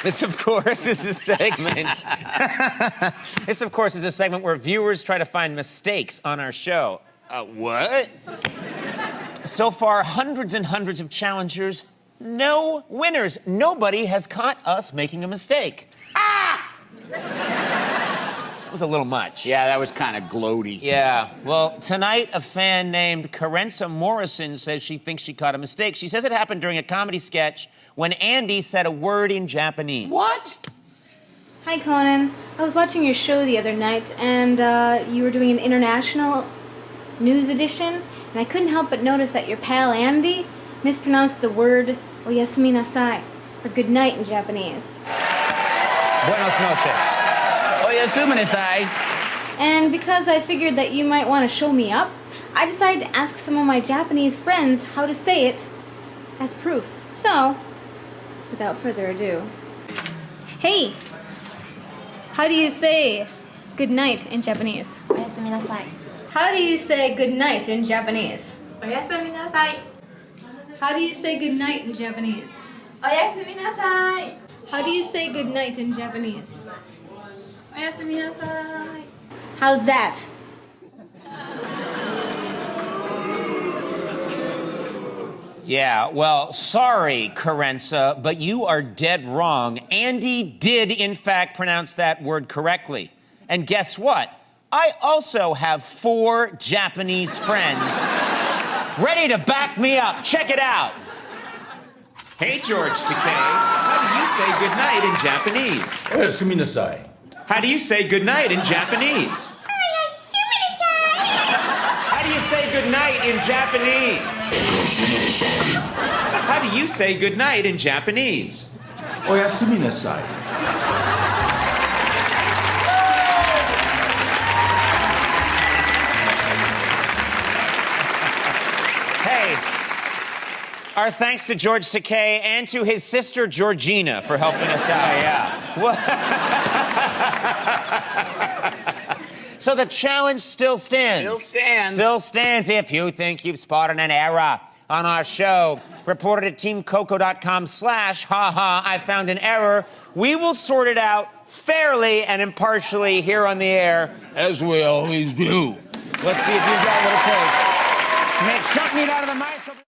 This, of course, is a segment. This, of course, is a segment where viewers try to find mistakes on our show. What? So far, hundreds and hundreds of challengers, no winners. Nobody has caught us making a mistake. Ah! That was a little much. Yeah, that was kind of gloaty. Yeah. Well, tonight, a fan named Karensa Morrison says she thinks she caught a mistake. She says it happened during a comedy sketch when Andy said a word in Japanese. What? Hi, Conan. I was watching your show the other night, and you were doing an international news edition, and I couldn't help but notice that your pal Andy mispronounced the word oyasumi nasai for good night in Japanese. Buenas noches. Oyasumi nasai. And because I figured that you might want to show me up, I decided to ask some of my Japanese friends how to say it as proof. So, without further ado, hey, how do you say good night in Japanese? Oyasumi nasai. How do you say good night in Japanese? Oyasumi nasai. How do you say good night in Japanese? Oyasumi nasai. How do you say good night in Japanese? Oyasumi nasai. How's that? Yeah, well, sorry, Karensa, but you are dead wrong. Andy did, in fact, pronounce that word correctly. And guess what? I also have 4 Japanese friends ready to back me up. Check it out. Hey, George Takei, how do you say goodnight in Japanese? Oyasumi nasai. How do you say goodnight in Japanese? How do you say goodnight in Japanese? How do you say goodnight in Japanese? Oyasumi nasai. Hey, our thanks to George Takei and to his sister Georgina for helping us out. So the challenge still stands. Still stands. Still stands. If you think you've spotted an error on our show, report it at teamcoco.com/haha, I found an error. We will sort it out fairly and impartially here on the air, as we always do. Let's see if you've got what it takes to make chutney out of the mice.